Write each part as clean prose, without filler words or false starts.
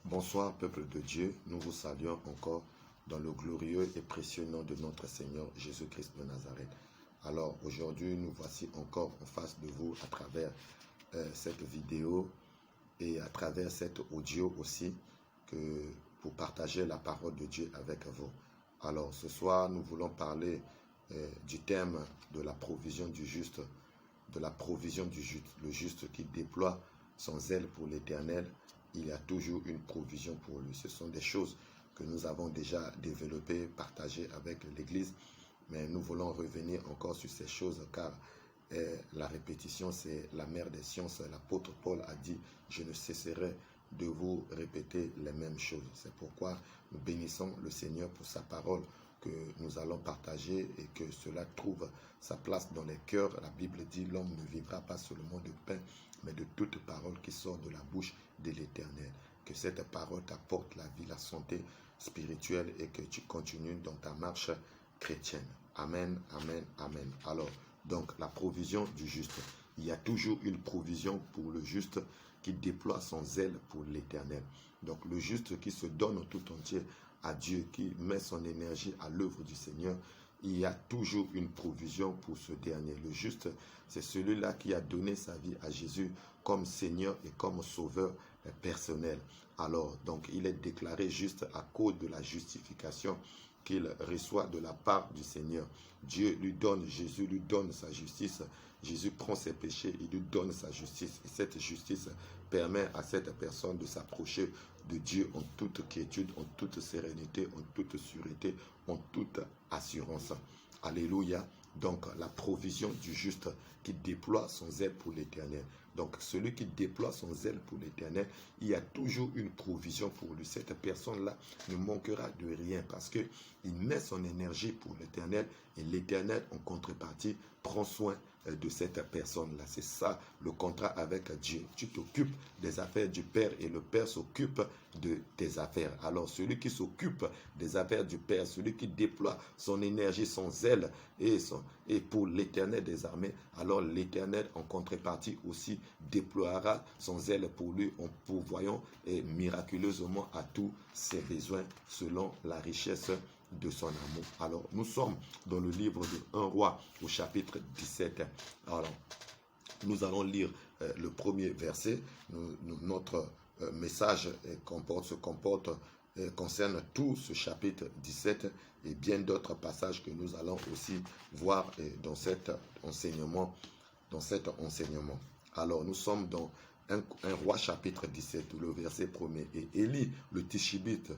Bonsoir, peuple de Dieu. Nous vous saluons encore dans le glorieux et précieux nom de notre Seigneur Jésus-Christ de Nazareth. Alors, aujourd'hui, nous voici encore en face de vous à travers cette vidéo et à travers cet audio aussi pour partager la parole de Dieu avec vous. Alors, ce soir, nous voulons parler du thème de la provision du juste, le juste qui déploie son zèle pour l'Éternel. Il y a toujours une provision pour lui. Ce sont des choses que nous avons déjà développées, partagées avec l'Église, mais nous voulons revenir encore sur ces choses car la répétition, c'est la mère des sciences. L'apôtre Paul a dit, je ne cesserai de vous répéter les mêmes choses. C'est pourquoi nous bénissons le Seigneur pour sa parole que nous allons partager et que cela trouve sa place dans les cœurs. La Bible dit, l'homme ne vivra pas seulement de pain, mais de toute parole qui sort de la bouche de l'Éternel. Que cette parole t'apporte la vie, la santé spirituelle et que tu continues dans ta marche chrétienne. Amen, amen, amen. Alors, donc, la provision du juste. Il y a toujours une provision pour le juste qui déploie son zèle pour l'Éternel. Donc, le juste qui se donne tout entier à Dieu, qui met son énergie à l'œuvre du Seigneur, il y a toujours une provision pour ce dernier. Le juste, c'est celui-là qui a donné sa vie à Jésus comme Seigneur et comme Sauveur personnel. Alors, donc, il est déclaré juste à cause de la justification qu'il reçoit de la part du Seigneur. Dieu lui donne, Jésus lui donne sa justice. Jésus prend ses péchés, il lui donne sa justice. Et cette justice permet à cette personne de s'approcher de Dieu en toute quiétude, en toute sérénité, en toute sûreté, en toute assurance. Alléluia. Donc, la provision du juste qui déploie son zèle pour l'Éternel. Donc, celui qui déploie son zèle pour l'Éternel, il y a toujours une provision pour lui. Cette personne-là ne manquera de rien parce qu'il met son énergie pour l'Éternel et l'Éternel, en contrepartie, prend soin de cette personne-là. C'est ça le contrat avec Dieu. Tu t'occupes des affaires du Père et le Père s'occupe de tes affaires. Alors, celui qui s'occupe des affaires du Père, celui qui déploie son énergie, son zèle et pour l'Éternel des armées, alors l'Éternel, en contrepartie aussi, déploiera son zèle pour lui en pourvoyant miraculeusement à tous ses besoins selon la richesse de son amour. Alors, nous sommes dans le livre de 1 Roi au chapitre 17. Alors, nous allons lire le premier verset. Notre message concerne tout ce chapitre 17 et bien d'autres passages que nous allons aussi voir dans cet enseignement. Alors, nous sommes dans 1 Roi chapitre 17, le verset 1er. Et Élie, le Tishbite,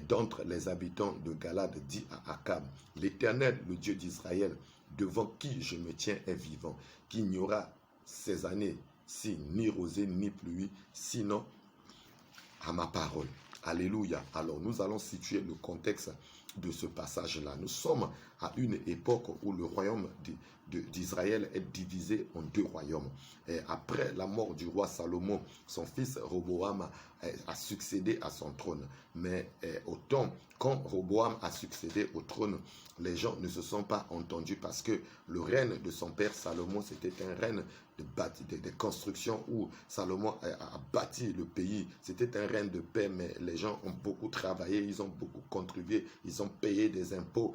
d'entre les habitants de Galade, dit à Akab, l'Éternel, le Dieu d'Israël, devant qui je me tiens est vivant, qu'il n'y aura ces années-ci ni rosée ni pluie, sinon à ma parole. Alléluia. Alors, nous allons situer le contexte de ce passage-là. Nous sommes à une époque où le royaume d'Israël est divisé en deux royaumes. Et après la mort du roi Salomon, son fils Roboam a succédé à son trône. Mais quand Roboam a succédé au trône, les gens ne se sont pas entendus parce que le règne de son père Salomon, c'était un règne de construction où Salomon a bâti le pays. C'était un règne de paix, mais les gens ont beaucoup travaillé, ils ont beaucoup contribué, ils ont payé des impôts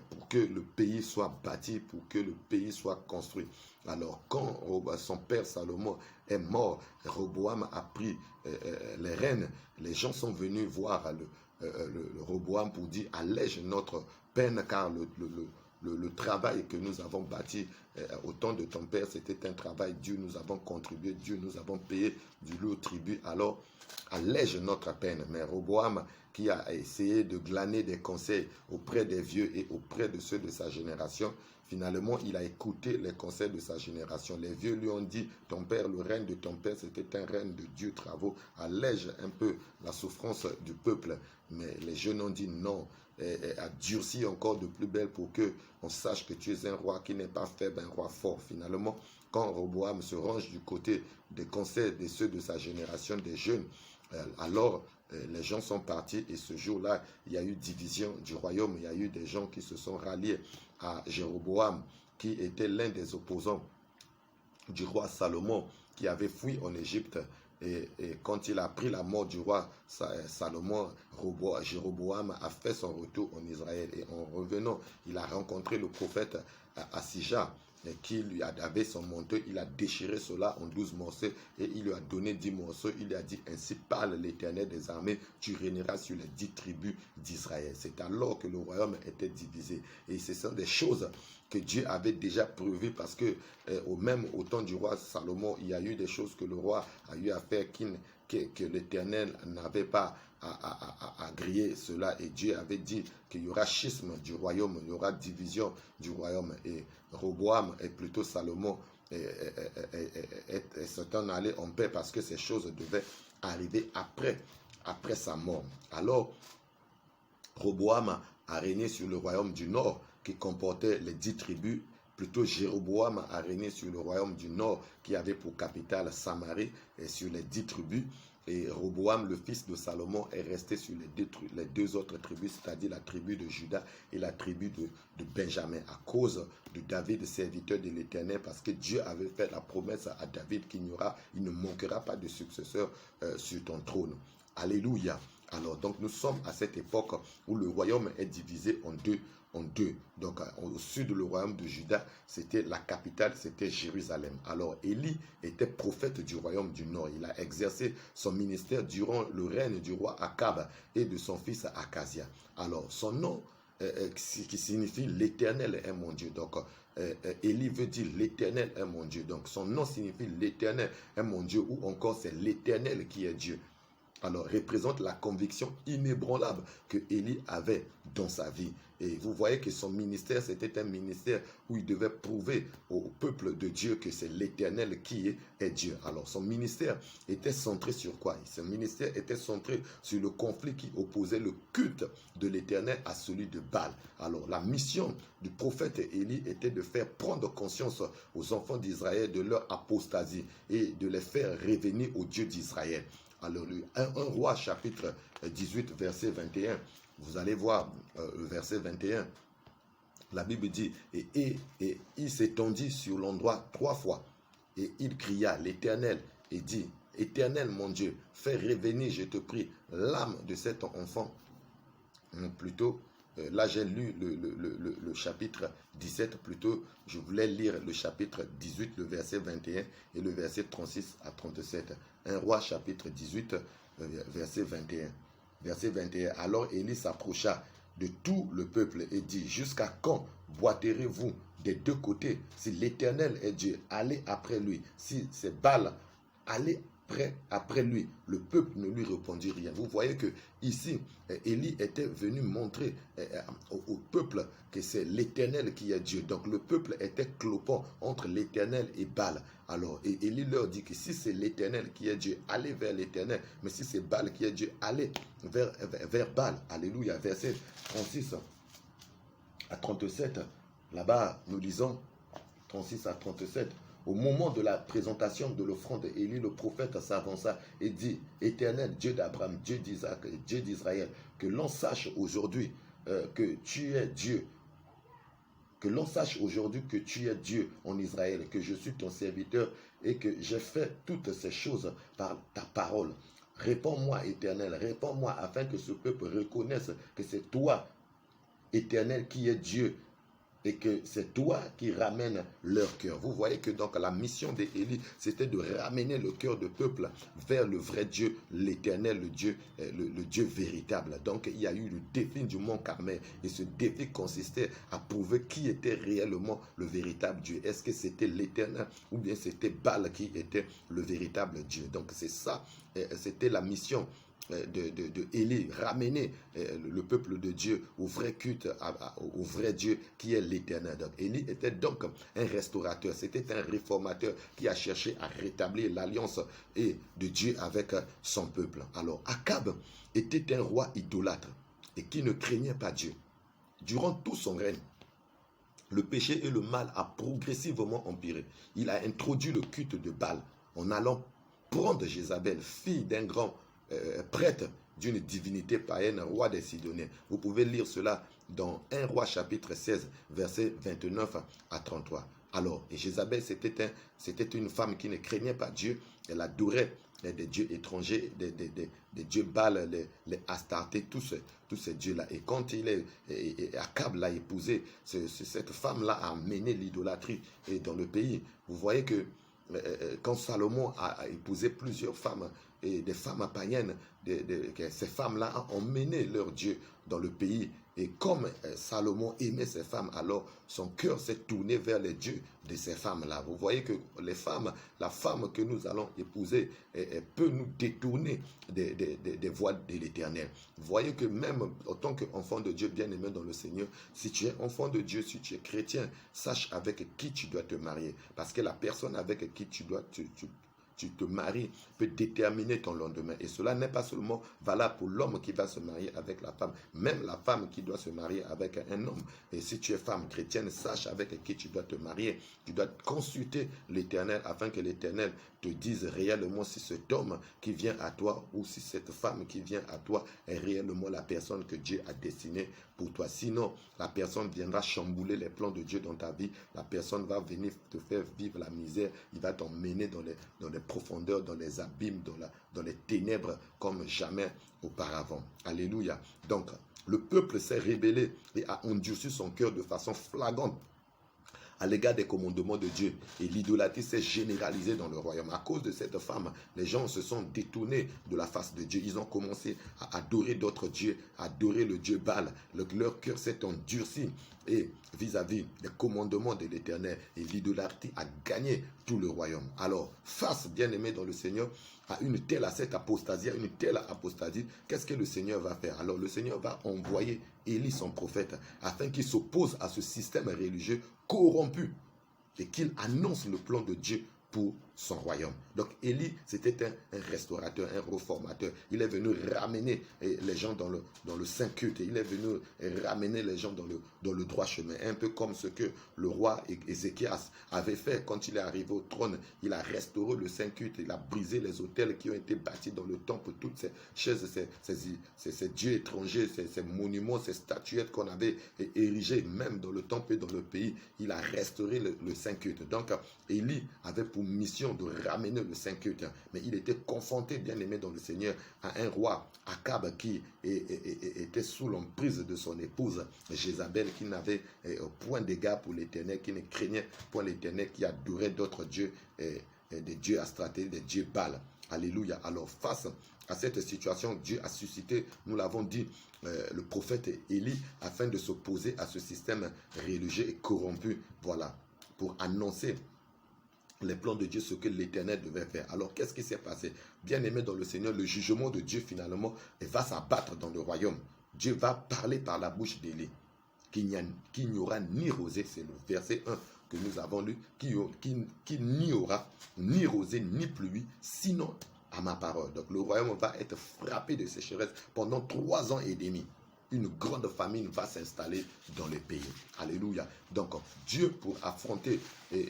pour que le pays soit bâti, pour que le pays soit construit. Alors, quand son père Salomon est mort, Roboam a pris les rênes. Les gens sont venus voir le Roboam pour dire allège notre peine car le travail que nous avons bâti au temps de ton père, c'était un travail dur, nous avons contribué, Dieu, nous avons payé du lourd tribut, alors allège notre peine. Mais Roboam, qui a essayé de glaner des conseils auprès des vieux et auprès de ceux de sa génération, finalement, il a écouté les conseils de sa génération. Les vieux lui ont dit, ton père, le règne de ton père, c'était un règne de Dieu, travaux, allège un peu la souffrance du peuple. Mais les jeunes ont dit non, a durci encore de plus belle pour que on sache que tu es un roi qui n'est pas faible, un roi fort. Finalement, quand Roboam se range du côté des conseils de ceux de sa génération, des jeunes, alors les gens sont partis et ce jour-là, il y a eu division du royaume. Il y a eu des gens qui se sont ralliés à Jéroboam, qui était l'un des opposants du roi Salomon, qui avait fui en Égypte Et quand il a appris la mort du roi Salomon, Jéroboam a fait son retour en Israël. Et en revenant, il a rencontré le prophète Asija, qui lui avait son manteau. Il a déchiré cela en 12 morceaux et il lui a donné 10 morceaux. Il lui a dit: ainsi parle l'Éternel des armées, tu régneras sur les 10 tribus d'Israël. C'est alors que le royaume était divisé. Et ce sont des choses que Dieu avait déjà prévues, parce que même au temps du roi Salomon, il y a eu des choses que le roi a eu à faire que l'Éternel n'avait pas à griller cela. Et Dieu avait dit qu'il y aura schisme du royaume, il y aura division du royaume. Et Roboam, et plutôt Salomon, s'est en allé en paix, parce que ces choses devaient arriver après sa mort. Alors, Roboam a régné sur le royaume du nord, qui comportait les 10 tribus. Plutôt, Jéroboam a régné sur le royaume du nord, qui avait pour capitale Samarie, et sur les 10 tribus. Et Roboam, le fils de Salomon, est resté sur les deux autres tribus, c'est-à-dire la tribu de Juda et la tribu de Benjamin, à cause de David, serviteur de l'Éternel, parce que Dieu avait fait la promesse à David qu'il ne manquera pas de successeur sur ton trône. Alléluia. Alors, donc, nous sommes à cette époque où le royaume est divisé en deux. Donc, au sud, le royaume de Juda, c'était la capitale, c'était Jérusalem. Alors, Élie était prophète du royaume du nord. Il a exercé son ministère durant le règne du roi Akab et de son fils Akazia. Alors, son nom, qui signifie l'Éternel est mon Dieu. Donc, Élie veut dire l'Éternel est mon Dieu. Donc, son nom signifie l'Éternel est mon Dieu, ou encore c'est l'Éternel qui est Dieu. Alors, représente la conviction inébranlable que Élie avait dans sa vie. Et vous voyez que son ministère, c'était un ministère où il devait prouver au peuple de Dieu que c'est l'Éternel qui est Dieu. Alors, son ministère était centré sur quoi? Son ministère était centré sur le conflit qui opposait le culte de l'Éternel à celui de Baal. Alors, la mission du prophète Élie était de faire prendre conscience aux enfants d'Israël de leur apostasie et de les faire revenir au Dieu d'Israël. Alors, 1 Roi chapitre 18, verset 21, vous allez voir le verset 21, la Bible dit, et il s'étendit sur l'endroit 3 fois, et il cria l'Éternel, et dit: Éternel mon Dieu, fais revenir, je te prie, l'âme de cet enfant. Plutôt, là j'ai lu le chapitre 17, plutôt je voulais lire le chapitre 18, le verset 21 et le verset 36 à 37. 1 Roi chapitre 18, verset 21. Verset 21. Alors Élie s'approcha de tout le peuple et dit: jusqu'à quand boiterez-vous des deux côtés? Si l'Éternel est Dieu, allez après lui. Si c'est Baal, allez après lui. Le peuple ne lui répondit rien. Vous voyez que ici, Élie était venu montrer au peuple que c'est l'Éternel qui est Dieu. Donc le peuple était clopant entre l'Éternel et Baal. Alors, Élie leur dit que si c'est l'Éternel qui est Dieu, allez vers l'Éternel. Mais si c'est Baal qui est Dieu, allez vers Baal. Alléluia. Verset 36 à 37. Là-bas, nous lisons 36 à 37. Au moment de la présentation de l'offrande, Élie le prophète s'avança et dit: Éternel, Dieu d'Abraham, Dieu d'Isaac, Dieu d'Israël, que l'on sache aujourd'hui que tu es Dieu. Que l'on sache aujourd'hui que tu es Dieu en Israël, que je suis ton serviteur et que j'ai fait toutes ces choses par ta parole. Réponds-moi, Éternel, réponds-moi, afin que ce peuple reconnaisse que c'est toi, Éternel, qui es Dieu, et que c'est toi qui ramènes leur cœur. Vous voyez que donc la mission d'Élie, c'était de ramener le cœur du peuple vers le vrai Dieu, l'Éternel, le Dieu véritable. Donc il y a eu le défi du mont Carmel, et ce défi consistait à prouver qui était réellement le véritable Dieu. Est-ce que c'était l'Éternel ou bien c'était Baal qui était le véritable Dieu? Donc c'est ça, c'était la mission de Élie, ramener le peuple de Dieu au vrai culte, au vrai Dieu qui est l'Éternel. Donc Élie était donc un restaurateur, c'était un réformateur qui a cherché à rétablir l'alliance de Dieu avec son peuple. Alors Akab était un roi idolâtre et qui ne craignait pas Dieu. Durant tout son règne, le péché et le mal a progressivement empiré. Il a introduit le culte de Baal en allant prendre Jézabel, fille d'un grand prêtre d'une divinité païenne, roi des Sidoniens. Vous pouvez lire cela dans 1 Roi chapitre 16, versets 29 à 33. Alors, et Jézabel, c'était une femme qui ne craignait pas Dieu. Elle adorait des dieux étrangers, des dieux Baal, les Astartés, tous ces dieux-là. Et quand Akab l'a épousé, cette femme-là a mené l'idolâtrie dans le pays. Vous voyez que quand Salomon a épousé plusieurs femmes, et des femmes païennes, ces femmes-là ont mené leur Dieu dans le pays. Et comme Salomon aimait ces femmes, alors son cœur s'est tourné vers les dieux de ces femmes-là. Vous voyez que la femme que nous allons épouser, elle peut nous détourner des voies de l'Éternel. Vous voyez que même en tant qu'enfant de Dieu bien-aimé dans le Seigneur, si tu es enfant de Dieu, si tu es chrétien, sache avec qui tu dois te marier. Parce que la personne avec qui tu te maries peut déterminer ton lendemain. Et cela n'est pas seulement valable pour l'homme qui va se marier avec la femme, même la femme qui doit se marier avec un homme. Et si tu es femme chrétienne, sache avec qui tu dois te marier. Tu dois consulter l'Éternel afin que l'Éternel te dise réellement si cet homme qui vient à toi ou si cette femme qui vient à toi est réellement la personne que Dieu a destinée pour toi. Sinon, la personne viendra chambouler les plans de Dieu dans ta vie. La personne va venir te faire vivre la misère. Il va t'emmener dans les profondeurs, dans les abîmes, dans les ténèbres comme jamais auparavant. Alléluia. Donc, le peuple s'est rébellé et a endurci son cœur de façon flagrante à l'égard des commandements de Dieu. Et l'idolâtrie s'est généralisée dans le royaume. À cause de cette femme, les gens se sont détournés de la face de Dieu. Ils ont commencé à adorer d'autres dieux, à adorer le Dieu Baal. Leur cœur s'est endurci et vis-à-vis des commandements de l'Éternel. Et l'idolâtrie a gagné tout le royaume. Alors, face, bien-aimé dans le Seigneur, à cette apostasie, qu'est-ce que le Seigneur va faire? Alors, le Seigneur va envoyer Élie, son prophète, afin qu'il s'oppose à ce système religieux corrompu et qu'il annonce le plan de Dieu pour son royaume. Donc Élie, c'était un restaurateur, un réformateur. Il est venu ramener les gens dans le saint culte. Il est venu ramener les gens dans le droit chemin. Un peu comme ce que le roi Ézéchias avait fait quand il est arrivé au trône. Il a restauré le saint culte. Il a brisé les autels qui ont été bâtis dans le temple. Toutes ces choses, ces dieux étrangers, ces monuments, ces statuettes qu'on avait érigées, même dans le temple et dans le pays. Il a restauré le saint culte. Donc Élie avait pour mission de ramener le saint culte, mais il était confronté, bien aimé dans le Seigneur, à un roi, Akab, qui était sous l'emprise de son épouse Jézabel, qui n'avait point d'égard pour l'Éternel, qui ne craignait point l'Éternel, qui adorait d'autres dieux, des dieux astratés, des dieux Baal. Alléluia. Alors face à cette situation, Dieu a suscité, nous l'avons dit, le prophète Élie, afin de s'opposer à ce système religieux et corrompu, voilà, pour annoncer les plans de Dieu, ce que l'Éternel devait faire. Alors, qu'est-ce qui s'est passé? Bien aimé dans le Seigneur, le jugement de Dieu, finalement, va s'abattre dans le royaume. Dieu va parler par la bouche d'Élie, qu'il n'y aura ni rosée, c'est le verset 1 que nous avons lu, qu'il n'y aura ni rosée, ni pluie, sinon à ma parole. Donc, le royaume va être frappé de sécheresse pendant 3 ans et demi. Une grande famine va s'installer dans le pays. Alléluia. Donc, Dieu, pour affronter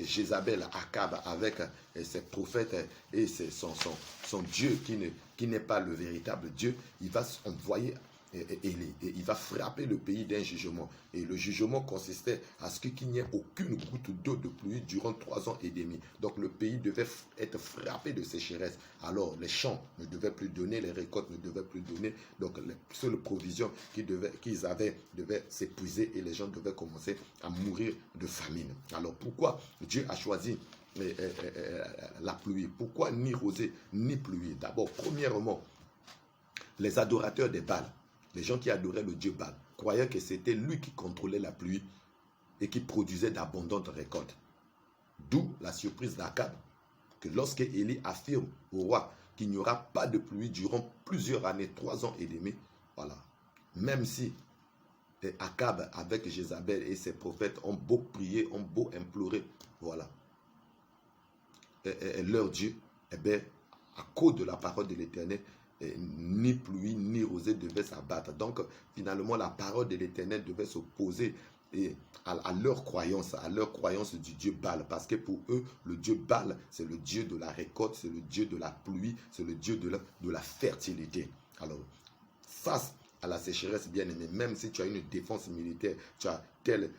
Jézabel, Akab, avec ses prophètes et son Dieu qui n'est pas le véritable Dieu, il va envoyer Élie. Et il va frapper le pays d'un jugement. Et le jugement consistait à ce qu'il n'y ait aucune goutte d'eau de pluie durant 3 ans et demi. Donc le pays devait être frappé de sécheresse. Alors les champs ne devaient plus donner, les récoltes ne devaient plus donner. Donc les seules provisions qu'ils avaient devaient s'épuiser et les gens devaient commencer à mourir de famine. Alors pourquoi Dieu a choisi la pluie? Pourquoi ni rosée ni pluie? D'abord, premièrement, les adorateurs des Baals, les gens qui adoraient le dieu Baal, croyaient que c'était lui qui contrôlait la pluie et qui produisait d'abondantes récoltes. D'où la surprise d'Akab, que lorsque Élie affirme au roi qu'il n'y aura pas de pluie durant plusieurs années, 3 ans et demi, voilà, même si Akab avec Jézabel et ses prophètes ont beau prier, ont beau implorer, voilà, et leur Dieu, eh bien, à cause de la parole de l'Éternel, ni pluie ni rosée devait s'abattre. Donc finalement la parole de l'Éternel devait s'opposer à leur croyance du Dieu Baal, parce que pour eux le Dieu Baal c'est le Dieu de la récolte, c'est le Dieu de la pluie, c'est le Dieu de la fertilité. Alors face à la sécheresse, bien aimé. Même si tu as une défense militaire, tu as telle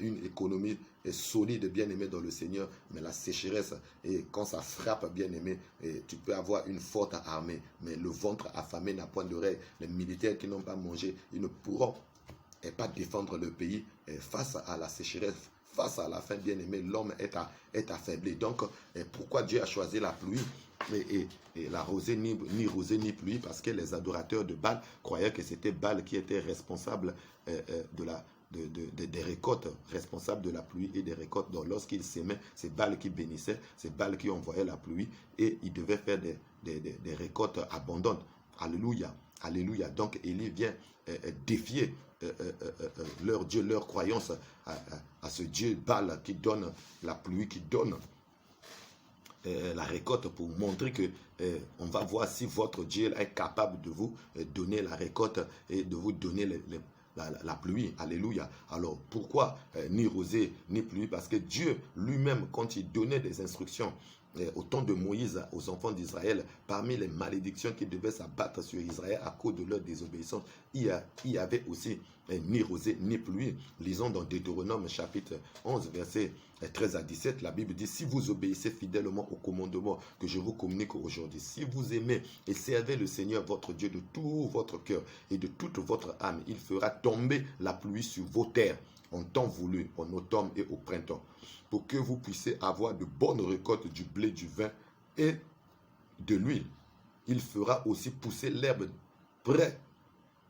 une économie solide, bien aimé dans le Seigneur, mais la sécheresse, et quand ça frappe, bien aimé, tu peux avoir une forte armée, mais le ventre affamé n'a point d'oreille. Les militaires qui n'ont pas mangé, ils ne pourront pas défendre le pays face à la sécheresse. Face à la faim, bien aimé, l'homme est affaibli. Donc, pourquoi Dieu a choisi la pluie et la rosée, ni rosée ni pluie? Parce que les adorateurs de Baal croyaient que c'était Baal qui était responsable des récoltes, responsable de la pluie et des récoltes. Donc, lorsqu'ils s'aimaient, c'est Baal qui bénissait, c'est Baal qui envoyait la pluie et il devait faire des récoltes abondantes. Alléluia. Alléluia. Donc, Élie vient défier leur Dieu, leur croyance à ce Dieu Baal qui donne la pluie, qui donne la récolte, pour montrer que on va voir si votre Dieu est capable de vous donner la récolte et de vous donner la pluie. Alléluia. Alors pourquoi ni rosée ni pluie? Parce que Dieu lui-même, quand il donnait des instructions au temps de Moïse aux enfants d'Israël, parmi les malédictions qui devaient s'abattre sur Israël à cause de leur désobéissance, il y avait aussi ni rosée ni pluie. Lisons dans Deutéronome chapitre 11 verset 13 à 17, la Bible dit: si vous obéissez fidèlement au commandement que je vous communique aujourd'hui, si vous aimez et servez le Seigneur votre Dieu de tout votre cœur et de toute votre âme, il fera tomber la pluie sur vos terres en temps voulu, en automne et au printemps, pour que vous puissiez avoir de bonnes récoltes du blé, du vin et de l'huile. Il fera aussi pousser l'herbe près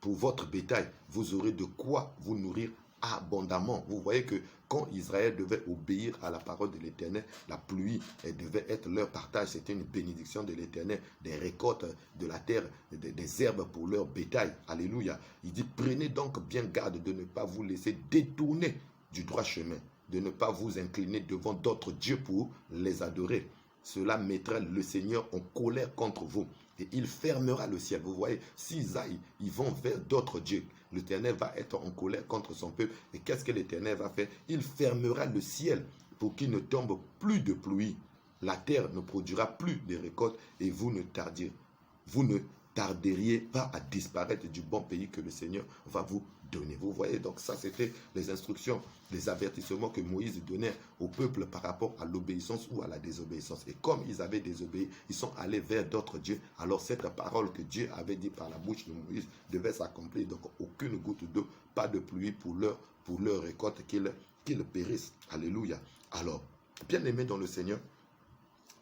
pour votre bétail. Vous aurez de quoi vous nourrir abondamment. Vous voyez que quand Israël devait obéir à la parole de l'Éternel, la pluie devait être leur partage. C'était une bénédiction de l'Éternel, des récoltes de la terre, des herbes pour leur bétail. Alléluia. Il dit: prenez donc bien garde de ne pas vous laisser détourner du droit chemin, de ne pas vous incliner devant d'autres dieux pour les adorer. Cela mettra le Seigneur en colère contre vous et il fermera le ciel. Vous voyez, s'ils aillent, ils vont vers d'autres dieux, l'Éternel va être en colère contre son peuple. Et qu'est-ce que l'Éternel va faire? Il fermera le ciel pour qu'il ne tombe plus de pluie. La terre ne produira plus de récoltes et vous ne tarderiez pas à disparaître du bon pays que le Seigneur va vous donner. Vous voyez, donc ça c'était les instructions, les avertissements que Moïse donnait au peuple par rapport à l'obéissance ou à la désobéissance. Et comme ils avaient désobéi, ils sont allés vers d'autres dieux. Alors cette parole que Dieu avait dit par la bouche de Moïse devait s'accomplir. Donc aucune goutte d'eau, pas de pluie pour leur récolte, qu'ils périssent. Alléluia. Alors, bien aimés dans le Seigneur,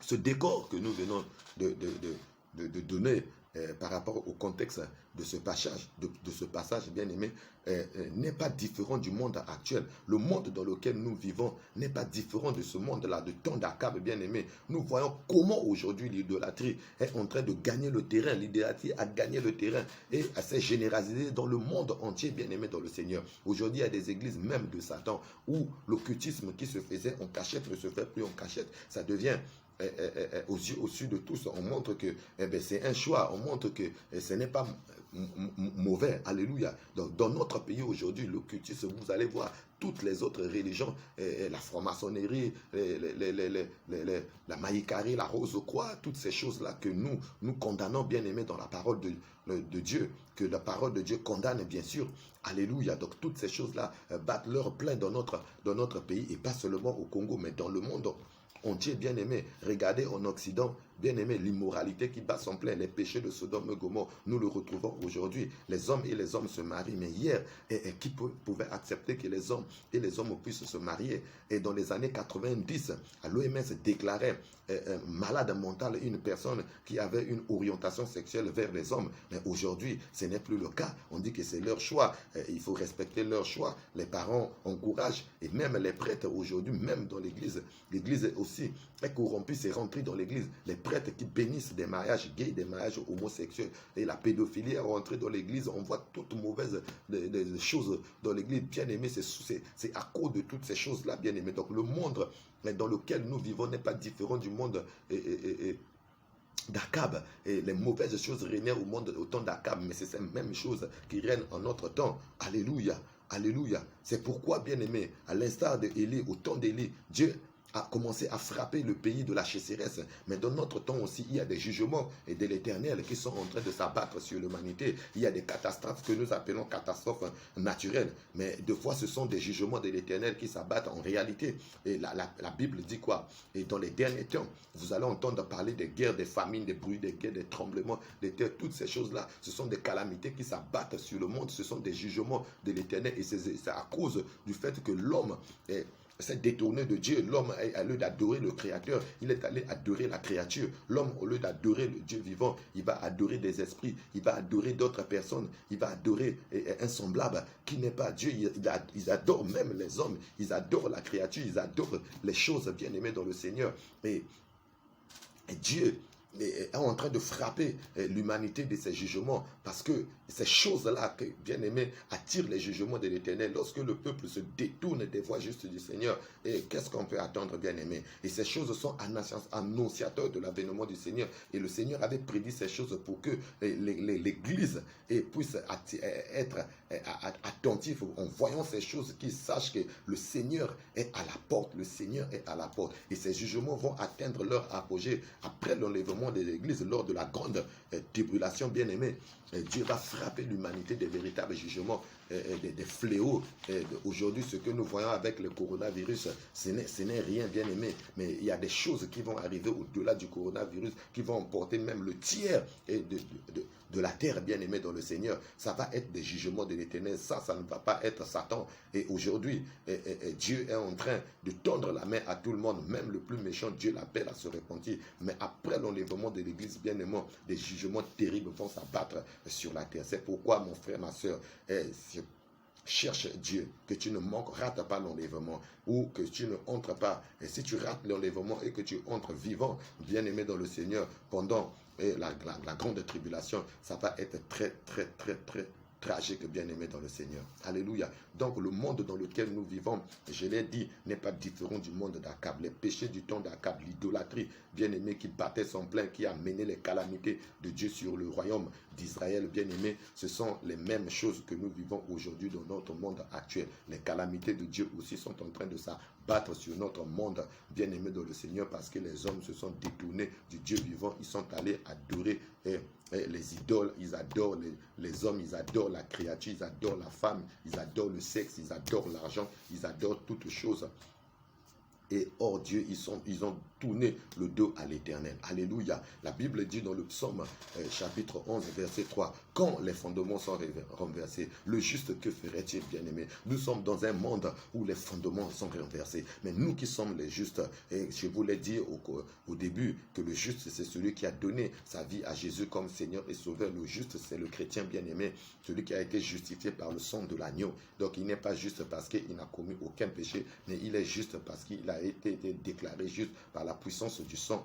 ce décor que nous venons de donner par rapport au contexte de ce passage, bien aimé, n'est pas différent du monde actuel. Le monde dans lequel nous vivons n'est pas différent de ce monde-là, de temps d'Akab, bien aimé. Nous voyons comment aujourd'hui l'idolâtrie est en train de gagner le terrain. L'idolâtrie a gagné le terrain et s'est généralisée dans le monde entier, bien aimé dans le Seigneur. Aujourd'hui, il y a des églises même de Satan où l'occultisme qui se faisait en cachette ne se fait plus en cachette. Ça devient aux yeux au-dessus de tous. On montre que c'est un choix, on montre que ce n'est pas mauvais. Alléluia. Donc dans notre pays aujourd'hui, l'occultisme, vous allez voir toutes les autres religions, la franc-maçonnerie, la maïkarie, la rose-croix, toutes ces choses-là que nous condamnons, bien aimés, dans la parole de Dieu, que la parole de Dieu condamne, bien sûr. Alléluia. Donc toutes ces choses-là battent leur plein dans notre pays, et pas seulement au Congo, mais dans le monde entier, bien aimé. Regardez en Occident, bien aimé, l'immoralité qui bat son plein, les péchés de Sodome et Gomorrhe, nous le retrouvons aujourd'hui. Les hommes et les hommes se marient, mais hier, qui pouvait accepter que les hommes et les hommes puissent se marier? Et dans les années 90, l'OMS déclarait malade mental une personne qui avait une orientation sexuelle vers les hommes. Mais aujourd'hui, ce n'est plus le cas. On dit que c'est leur choix. Il faut respecter leur choix. Les parents encouragent, et même les prêtres aujourd'hui, même dans l'église aussi est corrompue, c'est rentré dans l'église. Les prêtres qui bénissent des mariages gays, des mariages homosexuels, et la pédophilie est rentrée dans l'église. On voit toutes mauvaises des choses dans l'église. Bien aimé, c'est à cause de toutes ces choses-là, bien aimé. Donc le monde dans lequel nous vivons n'est pas différent du monde d'Akab. Et les mauvaises choses régnaient au temps d'Akab, mais c'est ces mêmes choses qui règnent en notre temps. Alléluia. Alléluia. C'est pourquoi, bien aimé, à l'instar d'Élie, au temps d'Élie, Dieu a commencé à frapper le pays de la sécheresse. Mais dans notre temps aussi, il y a des jugements et de l'Éternel qui sont en train de s'abattre sur l'humanité. Il y a des catastrophes que nous appelons catastrophes naturelles. Mais des fois, ce sont des jugements de l'Éternel qui s'abattent en réalité. Et la Bible dit quoi? Et dans les derniers temps, vous allez entendre parler des guerres, des famines, des bruits, des guerres, des tremblements, des terres. Toutes ces choses-là, ce sont des calamités qui s'abattent sur le monde. Ce sont des jugements de l'Éternel. Et c'est à cause du fait que l'homme s'est détourné de Dieu. L'homme, au lieu d'adorer le Créateur, il est allé adorer la créature. L'homme, au lieu d'adorer le Dieu vivant, il va adorer des esprits, il va adorer d'autres personnes, il va adorer un semblable qui n'est pas Dieu. Ils adorent même les hommes, ils adorent la créature, ils adorent les choses bien-aimées dans le Seigneur. Et Dieu est en train de frapper l'humanité de ses jugements, parce que ces choses-là, bien aimé, attirent les jugements de l'Éternel. Lorsque le peuple se détourne des voies justes du Seigneur, et qu'est-ce qu'on peut attendre, bien aimé? Et ces choses sont annonciateurs de l'avènement du Seigneur. Et le Seigneur avait prédit ces choses pour que l'Église puisse être attentif en voyant ces choses, qu'ils sachent que le Seigneur est à la porte. Le Seigneur est à la porte. Et ces jugements vont atteindre leur apogée après l'enlèvement de l'Église, lors de la grande tribulation, bien aimée. Dieu va frapper l'humanité des véritables jugements, des fléaux. Aujourd'hui, ce que nous voyons avec le coronavirus, ce n'est rien, bien aimé. Mais il y a des choses qui vont arriver au-delà du coronavirus, qui vont emporter même le tiers de la terre, bien aimée dans le Seigneur. Ça va être des jugements de l'Éternel. Ça ne va pas être Satan. Et aujourd'hui, Dieu est en train de tendre la main à tout le monde, même le plus méchant. Dieu l'appelle à se repentir. Mais après l'enlèvement de l'Église, bien aimé, des jugements terribles vont s'abattre sur la terre. C'est pourquoi, mon frère, ma soeur, cherche Dieu, que tu ne rates pas l'enlèvement, ou que tu ne entres pas. Et si tu rates l'enlèvement et que tu entres vivant, bien aimé dans le Seigneur, pendant la grande tribulation, ça va être très, très, très, très tragique, bien aimé dans le Seigneur. Alléluia. Donc le monde dans lequel nous vivons, je l'ai dit, n'est pas différent du monde d'Akab. Les péchés du temps d'Akab, l'idolâtrie, bien aimé, qui battait son plein, qui a mené les calamités de Dieu sur le royaume d'Israël, bien aimé, ce sont les mêmes choses que nous vivons aujourd'hui dans notre monde actuel. Les calamités de Dieu aussi sont en train de s'abattre sur notre monde, bien aimé dans le Seigneur, parce que les hommes se sont détournés du Dieu vivant. Ils sont allés adorer les idoles. Ils adorent les hommes, ils adorent la créature, ils adorent la femme, ils adorent le sexe, ils adorent l'argent, ils adorent toutes choses. Et hors Dieu, ils ont tourné le dos à l'Éternel. Alléluia. La Bible dit dans le psaume chapitre 11, verset 3, quand les fondements sont renversés, le juste, que ferait-il, bien-aimé? Nous sommes dans un monde où les fondements sont renversés. Mais nous qui sommes les justes, et je vous l'ai dit au début, que le juste, c'est celui qui a donné sa vie à Jésus comme Seigneur et Sauveur. Le juste, c'est le chrétien bien-aimé, celui qui a été justifié par le sang de l'agneau. Donc il n'est pas juste parce qu'il n'a commis aucun péché, mais il est juste parce qu'il a été déclaré juste par la puissance du sang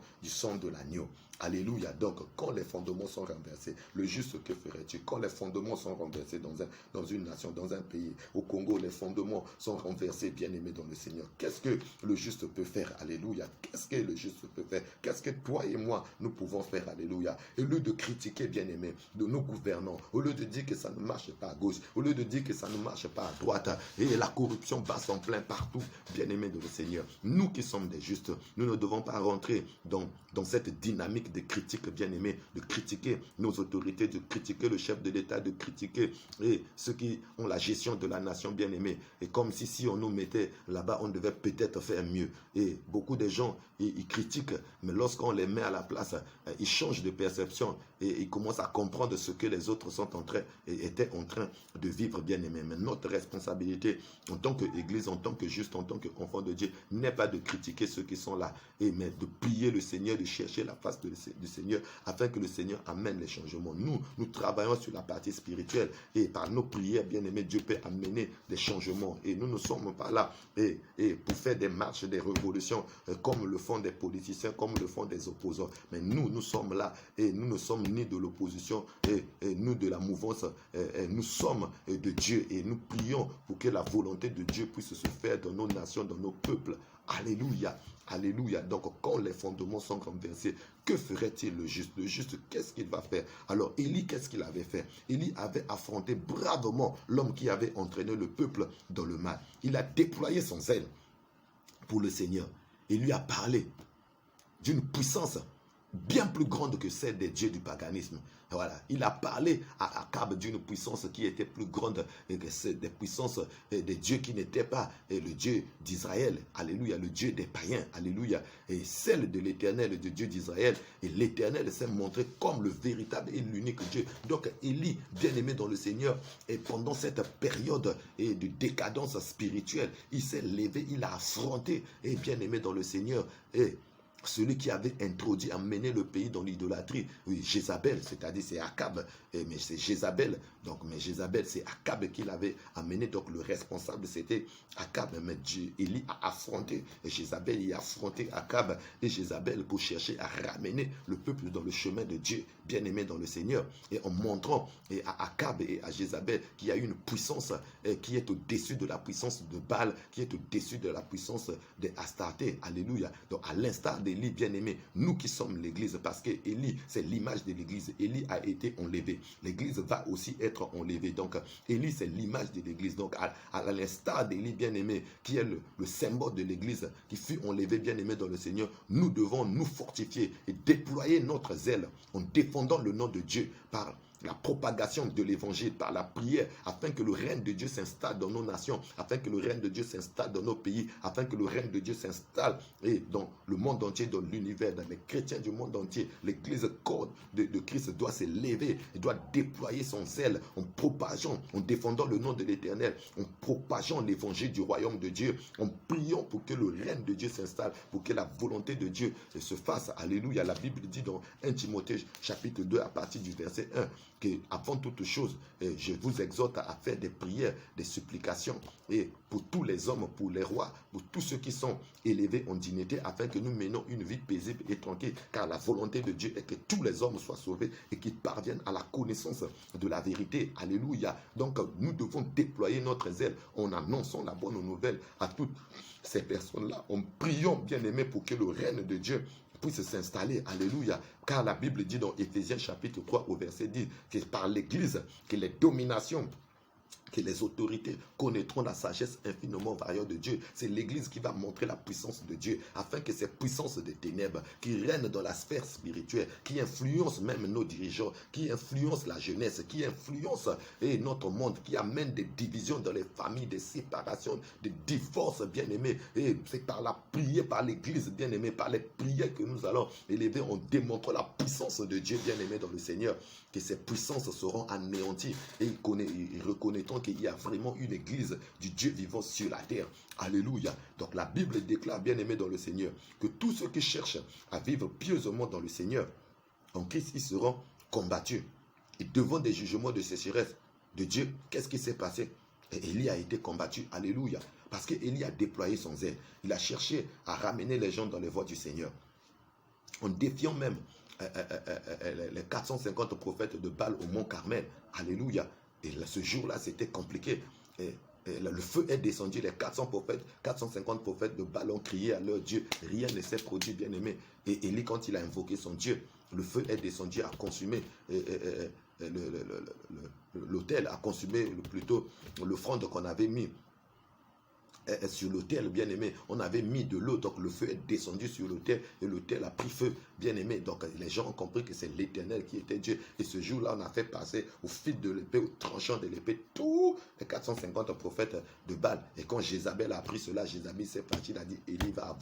de l'agneau. Alléluia. Donc, quand les fondements sont renversés, le juste, que ferais-tu? Quand les fondements sont renversés dans une nation, dans un pays, au Congo, les fondements sont renversés, bien-aimés dans le Seigneur. Qu'est-ce que le juste peut faire? Alléluia. Qu'est-ce que le juste peut faire? Qu'est-ce que toi et moi, nous pouvons faire? Alléluia. Au lieu de critiquer, bien-aimés, de nos gouvernants, au lieu de dire que ça ne marche pas à gauche, au lieu de dire que ça ne marche pas à droite, et la corruption bat son plein partout, bien-aimés dans le Seigneur. Nous qui sommes des justes, nous ne devons pas rentrer dans cette dynamique de critique, bien-aimé, de critiquer nos autorités, de critiquer le chef de l'État, de critiquer ceux qui ont la gestion de la nation, bien-aimé. Et comme si on nous mettait là-bas, on devait peut-être faire mieux. Et beaucoup de gens, ils critiquent, mais lorsqu'on les met à la place, ils changent de perception et ils commencent à comprendre ce que les autres étaient en train de vivre, bien-aimé. Mais notre responsabilité en tant qu'Église, en tant que juste, en tant qu'enfant de Dieu, n'est pas de critiquer ceux qui sont là, mais de prier le Seigneur, de chercher la face du Seigneur, afin que le Seigneur amène les changements. Nous travaillons sur la partie spirituelle, et par nos prières, bien-aimés, Dieu peut amener des changements. Et nous ne sommes pas là pour faire des marches, des révolutions, comme le font des politiciens, comme le font des opposants. Mais nous sommes là, et nous ne sommes ni de l'opposition, et nous de la mouvance, nous sommes de Dieu, et nous prions pour que la volonté de Dieu puisse se faire dans nos nations, dans nos peuples. Alléluia. Alléluia. Donc, quand les fondements sont renversés, que ferait-il le juste? Le juste, qu'est-ce qu'il va faire? Alors, Élie, qu'est-ce qu'il avait fait? Élie avait affronté bravement l'homme qui avait entraîné le peuple dans le mal. Il a déployé son zèle pour le Seigneur. il lui a parlé d'une puissance bien plus grande que celle des dieux du paganisme. Voilà, il a parlé à Akab d'une puissance qui était plus grande que des puissances des dieux qui n'étaient pas le Dieu d'Israël. Alléluia, le Dieu des païens. Alléluia. Et celle de l'Éternel, du Dieu d'Israël. Et l'Éternel s'est montré comme le véritable et l'unique Dieu. Donc, Élie, bien-aimé dans le Seigneur, et pendant cette période de décadence spirituelle, il s'est levé, il a affronté, et bien-aimé dans le Seigneur, et celui qui avait introduit, amené le pays dans l'idolâtrie. Oui, Jézabel, c'est-à-dire c'est Akab, mais c'est Jézabel. Donc, mais Jézabel, c'est Akab qui l'avait amené. Donc, le responsable, c'était Akab. Mais Élie a affronté, et Jézabel, il a affronté Akab et Jézabel pour chercher à ramener le peuple dans le chemin de Dieu, bien-aimé dans le Seigneur. Et en montrant à Akab et à Jézabel qu'il y a une puissance qui est au-dessus de la puissance de Baal, qui est au-dessus de la puissance de Astarté. Alléluia. Donc, à l'instar d'Élie, bien-aimé, nous qui sommes l'église, parce que Élie, c'est l'image de l'église. Élie a été enlevé. L'église va aussi être enlevée. Donc, Élie, c'est l'image de l'église. Donc, à l'instar d'Élie, bien-aimé, qui est le symbole de l'église, qui fut enlevé, bien-aimé dans le Seigneur, nous devons nous fortifier et déployer notre zèle en défendant le nom de Dieu par la propagation de l'évangile, par la prière, afin que le règne de Dieu s'installe dans nos nations, afin que le règne de Dieu s'installe dans nos pays, afin que le règne de Dieu s'installe dans le monde entier, dans l'univers, dans les chrétiens du monde entier. L'église corps de Christ doit s'élever, il doit déployer son zèle en propageant, en défendant le nom de l'Éternel, en propageant l'évangile du royaume de Dieu, en priant pour que le règne de Dieu s'installe, pour que la volonté de Dieu se fasse. Alléluia. La Bible dit dans 1 Timothée chapitre 2 à partir du verset 1, que avant toute chose, je vous exhorte à faire des prières, des supplications, et pour tous les hommes, pour les rois, pour tous ceux qui sont élevés en dignité, afin que nous menions une vie paisible et tranquille, car la volonté de Dieu est que tous les hommes soient sauvés et qu'ils parviennent à la connaissance de la vérité. Alléluia. Donc, nous devons déployer notre zèle en annonçant la bonne nouvelle à toutes ces personnes-là, en priant, bien aimé, pour que le règne de Dieu puisse s'installer. Alléluia. Car la Bible dit dans Éphésiens chapitre 3 au verset 10 que par l'Église, que les dominations, que les autorités connaîtront la sagesse infiniment variable de Dieu. C'est l'Église qui va montrer la puissance de Dieu, afin que ces puissances des ténèbres qui règnent dans la sphère spirituelle, qui influencent même nos dirigeants, qui influencent la jeunesse, qui influencent notre monde, qui amènent des divisions dans les familles, des séparations, des divorces, bien-aimés. Et c'est par la prière, par l'Église, bien-aimée, par les prières que nous allons élever, on démontre la puissance de Dieu, bien-aimé dans le Seigneur, que ces puissances seront anéanties et ils reconnaîtront qu'il y a vraiment une église du Dieu vivant sur la terre. Alléluia. Donc la Bible déclare, bien-aimé dans le Seigneur, que tous ceux qui cherchent à vivre pieusement dans le Seigneur, en Christ, ils seront combattus. Et devant des jugements de sécheresse de Dieu, qu'est-ce qui s'est passé? Et Élie a été combattu. Alléluia. Parce qu'Élie a déployé son zèle. Il a cherché à ramener les gens dans les voies du Seigneur. En défiant même les 450 prophètes de Baal au mont Carmel. Alléluia. Et là, ce jour-là, c'était compliqué. Et le feu est descendu. Les 450 prophètes de Baal ont crié à leur Dieu. Rien ne s'est produit, bien-aimé. Et Élie, quand il a invoqué son Dieu, le feu est descendu à consumer l'autel, à consumer plutôt l'offrande qu'on avait mis sur l'autel, bien-aimé. On avait mis de l'eau, donc le feu est descendu sur l'autel et l'autel a pris feu, bien-aimé. Donc les gens ont compris que c'est l'Éternel qui était Dieu. Et ce jour-là, on a fait passer au fil de l'épée, au tranchant de l'épée, tous les 450 prophètes de Baal. Et quand Jézabel a appris cela, Jézabel s'est parti, il a dit, Élie va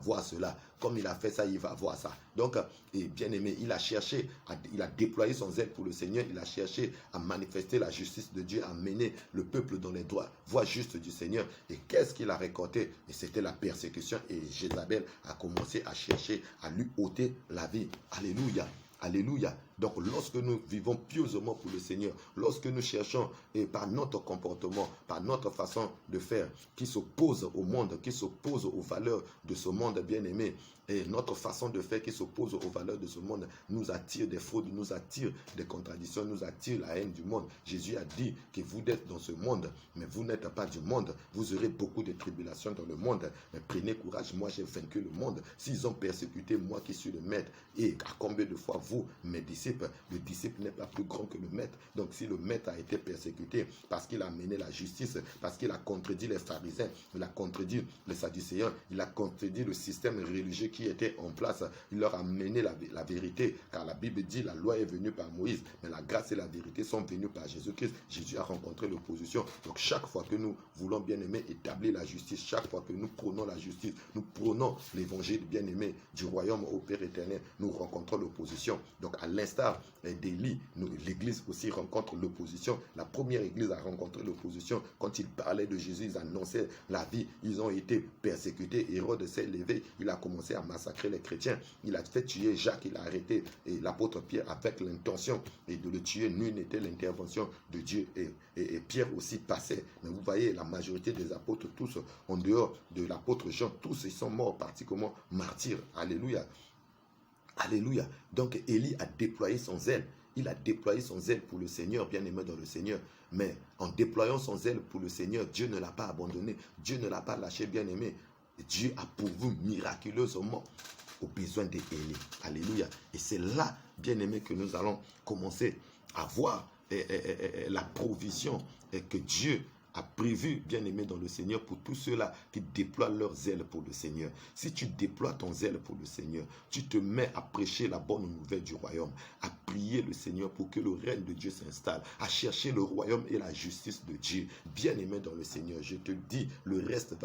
voir cela. Comme il a fait ça, il va voir ça. Donc, bien-aimé, il a cherché, il a déployé son zèle pour le Seigneur, il a cherché à manifester la justice de Dieu, à mener le peuple dans les voies justes du Seigneur. Et qu'est-ce qu'il a récolté? Et c'était la persécution. Et Jézabel a commencé à chercher à lui ôter la vie. Alléluia. Alléluia. Donc, lorsque nous vivons pieusement pour le Seigneur, lorsque nous cherchons, et par notre comportement, par notre façon de faire, qui s'oppose au monde, qui s'oppose aux valeurs de ce monde bien-aimé, et notre façon de faire qui s'oppose aux valeurs de ce monde, nous attire des fraudes, nous attire des contradictions, nous attire la haine du monde. Jésus a dit que vous êtes dans ce monde, mais vous n'êtes pas du monde. Vous aurez beaucoup de tribulations dans le monde, mais prenez courage, moi j'ai vaincu le monde. S'ils ont persécuté moi qui suis le maître, et à combien de fois vous, mes disciples, disciple n'est pas plus grand que le maître. Donc si le maître a été persécuté parce qu'il a mené la justice, parce qu'il a contredit les pharisiens, il a contredit les sadducéens, il a contredit le système religieux qui était en place, il leur a mené la vérité, car la Bible dit la loi est venue par Moïse, mais la grâce et la vérité sont venues par Jésus-Christ. Jésus a rencontré l'opposition. Donc chaque fois que nous voulons, bien aimé, établir la justice, chaque fois que nous prônons la justice, nous prônons l'évangile, bien aimé, du royaume au Père éternel, nous rencontrons l'opposition. Donc à l'instar d'Élie, l'Église aussi rencontre l'opposition. La première Église a rencontré l'opposition. Quand ils parlaient de Jésus, ils annonçaient la vie. Ils ont été persécutés. Hérode s'est levé. Il a commencé à massacrer les chrétiens. Il a fait tuer Jacques. Il a arrêté l'apôtre Pierre avec l'intention de le tuer. Nulle n'était l'intervention de Dieu. Et Pierre aussi passait. Mais vous voyez, la majorité des apôtres, tous en dehors de l'apôtre Jean, tous ils sont morts pratiquement martyrs. Alléluia. Alléluia. Donc Élie a déployé son zèle. Il a déployé son zèle pour le Seigneur, bien-aimé dans le Seigneur. Mais en déployant son zèle pour le Seigneur, Dieu ne l'a pas abandonné. Dieu ne l'a pas lâché, bien-aimé. Dieu a pourvu miraculeusement aux besoins d'Élie. Alléluia. Et c'est là, bien-aimé, que nous allons commencer à voir la provision que Dieu a prévu, bien aimé dans le Seigneur, pour tous ceux-là qui déploient leur zèle pour le Seigneur. Si tu déploies ton zèle pour le Seigneur, tu te mets à prêcher la bonne nouvelle du royaume, à prier le Seigneur pour que le règne de Dieu s'installe, à chercher le royaume et la justice de Dieu. Bien aimé dans le Seigneur, je te dis, le reste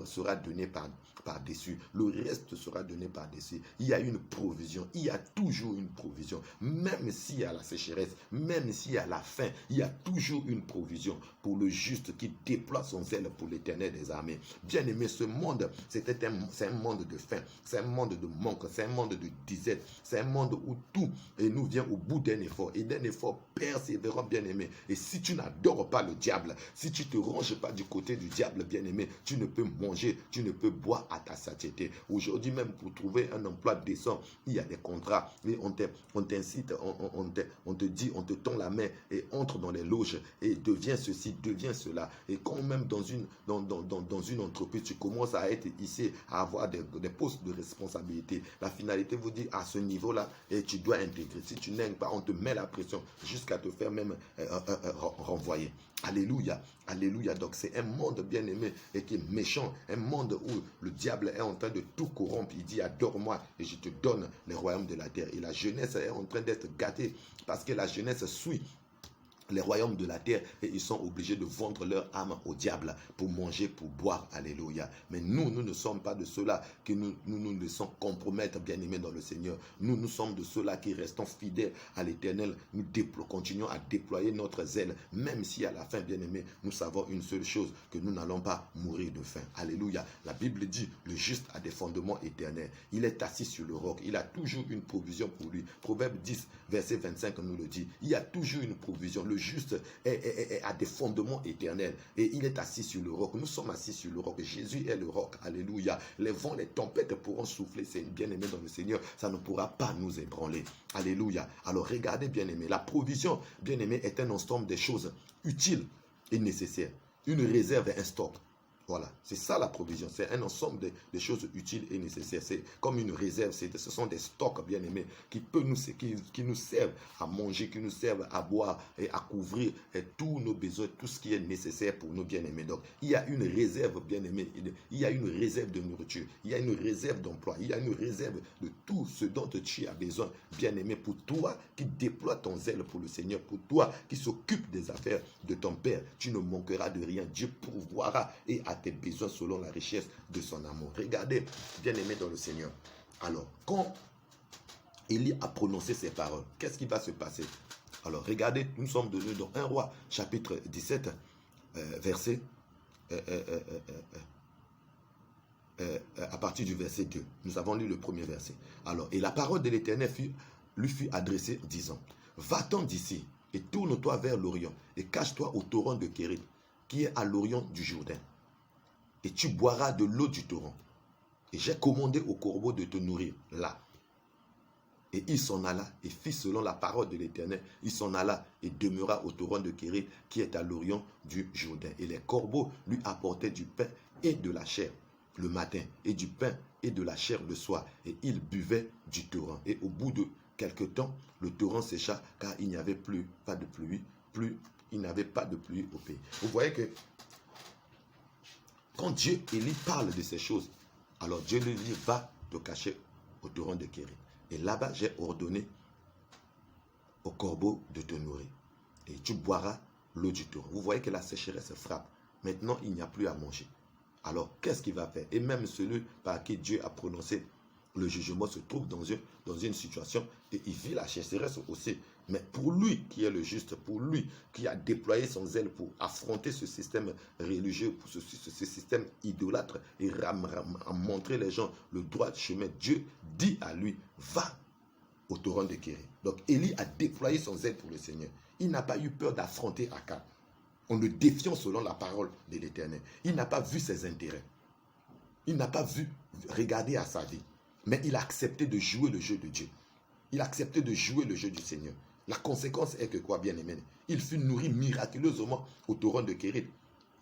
sera donné par-dessus. Le reste sera donné par-dessus. Il y a une provision, il y a toujours une provision. Même s'il y a la sécheresse, même s'il y a la faim, il y a toujours une provision pour le juste qui déploie son zèle pour l'Éternel des armées. Bien aimé, ce monde, c'est un monde de faim, c'est un monde de manque, c'est un monde de disette, c'est un monde où tout nous vient au bout d'un effort, et d'un effort persévérant, bien aimé. Et si tu n'adores pas le diable, si tu ne te ranges pas du côté du diable, bien aimé, tu ne peux manger, tu ne peux boire à ta satiété. Aujourd'hui même, pour trouver un emploi décent, il y a des contrats, et on t'incite, on te dit, on te tend la main et entre dans les loges et deviens ceci, deviens cela. Et quand même dans une entreprise, tu commences à être ici, à avoir des postes de responsabilité, la finalité vous dit à ce niveau-là, et tu dois intégrer. Si tu n'aimes pas, on te met la pression jusqu'à te faire même renvoyer. Alléluia, alléluia. Donc c'est un monde bien aimé et qui est méchant, un monde où le diable est en train de tout corrompre. Il dit adore-moi et je te donne les royaumes de la terre. Et la jeunesse est en train d'être gâtée parce que la jeunesse suit les royaumes de la terre et ils sont obligés de vendre leur âme au diable pour manger, pour boire. Alléluia. Mais nous ne sommes pas de ceux-là qui nous laissons compromettre, bien aimés dans le Seigneur. Nous sommes de ceux-là qui restons fidèles à l'Éternel. Nous continuons à déployer notre zèle, même si à la fin, bien aimés, nous savons une seule chose, que nous n'allons pas mourir de faim. Alléluia. La Bible dit, le juste a des fondements éternels. Il est assis sur le roc. Il a toujours une provision pour lui. Proverbe 10, verset 25 nous le dit. Il y a toujours une provision. Le juste a des fondements éternels et il est assis sur le roc. Nous sommes assis sur le roc. Jésus est le roc. Alléluia. Les vents, les tempêtes pourront souffler. C'est bien-aimé dans le Seigneur. Ça ne pourra pas nous ébranler. Alléluia. Alors regardez, bien-aimé. La provision, bien-aimé, est un ensemble des choses utiles et nécessaires. Une réserve et un stock. Voilà, c'est ça la provision. C'est un ensemble de choses utiles et nécessaires. C'est comme une réserve. Ce sont des stocks, bien aimés, qui nous servent à manger, qui nous servent à boire et à couvrir tous nos besoins, tout ce qui est nécessaire pour nous, bien aimés. Donc, il y a une réserve, bien aimé. Il y a une réserve de nourriture. Il y a une réserve d'emploi. Il y a une réserve de tout ce dont tu as besoin, bien aimé, pour toi qui déploie ton zèle pour le Seigneur, pour toi qui s'occupe des affaires de ton Père. Tu ne manqueras de rien. Dieu pourvoira et à tes besoins selon la richesse de son amour. Regardez, bien-aimé dans le Seigneur. Alors, quand Élie a prononcé ces paroles, qu'est-ce qui va se passer? Alors, regardez, nous sommes donnés dans 1 Roi, chapitre 17, verset, à partir du verset 2. Nous avons lu le premier verset. Alors, et la parole de l'Éternel lui fut adressée, disant, va-t'en d'ici, et tourne-toi vers l'Orient, et cache-toi au torrent de Kérit, qui est à l'Orient du Jourdain. Et tu boiras de l'eau du torrent. Et j'ai commandé au corbeau de te nourrir là. Et il s'en alla et fit selon la parole de l'Éternel. Il s'en alla et demeura au torrent de Kérit qui est à l'orient du Jourdain. Et les corbeaux lui apportaient du pain et de la chair le matin, et du pain et de la chair le soir. Et il buvait du torrent. Et au bout quelque temps, le torrent sécha car il n'y avait pas de pluie, il n'avait pas de pluie au pays. Vous voyez que quand Dieu, Élie parle de ces choses, alors Dieu lui dit, va te cacher au torrent de Kérit. Et là-bas, j'ai ordonné au corbeau de te nourrir. Et tu boiras l'eau du torrent. Vous voyez que la sécheresse frappe. Maintenant, il n'y a plus à manger. Alors, qu'est-ce qu'il va faire? Et même celui par qui Dieu a prononcé le jugement se trouve dans une situation et il vit la sécheresse aussi. Mais pour lui qui est le juste, pour lui qui a déployé son zèle pour affronter ce système religieux, pour ce système idolâtre et à montrer les gens le droit chemin, Dieu dit à lui, va au torrent de Kérit. Donc Élie a déployé son zèle pour le Seigneur. Il n'a pas eu peur d'affronter Akab en le défiant selon la parole de l'Éternel. Il n'a pas vu ses intérêts. Il n'a pas vu regarder à sa vie. Mais il a accepté de jouer le jeu de Dieu. Il a accepté de jouer le jeu du Seigneur. La conséquence est que quoi, bien-aimé? Il fut nourri miraculeusement au torrent de Kérit.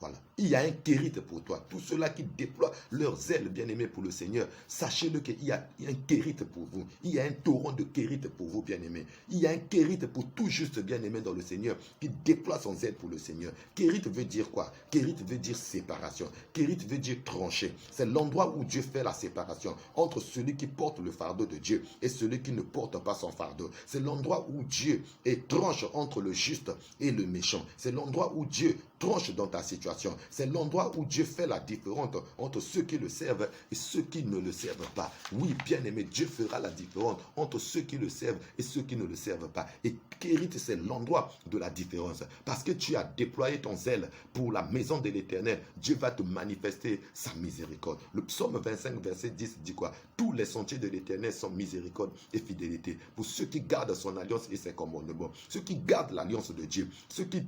Voilà. Il y a un Kérit pour toi. Tous ceux-là qui déploient leurs ailes, bien-aimés, pour le Seigneur, sachez-le qu'il y a un Kérit pour vous. Il y a un torrent de Kérit pour vous, bien-aimés. Il y a un Kérit pour tout juste, bien-aimé, dans le Seigneur, qui déploie son zèle pour le Seigneur. Kérit veut dire quoi? Kérit veut dire séparation. Kérit veut dire trancher. C'est l'endroit où Dieu fait la séparation entre celui qui porte le fardeau de Dieu et celui qui ne porte pas son fardeau. C'est l'endroit où Dieu tranche entre le juste et le méchant. C'est l'endroit où Dieu tranche dans ta situation. C'est l'endroit où Dieu fait la différence entre ceux qui le servent et ceux qui ne le servent pas. Oui, bien-aimé, Dieu fera la différence entre ceux qui le servent et ceux qui ne le servent pas. Et Kérit, c'est l'endroit de la différence. Parce que tu as déployé ton zèle pour la maison de l'Éternel, Dieu va te manifester sa miséricorde. Le psaume 25, verset 10 dit quoi? Tous les sentiers de l'Éternel sont miséricorde et fidélité. Pour ceux qui gardent son alliance et ses commandements, ceux qui gardent l'alliance de Dieu, ceux qui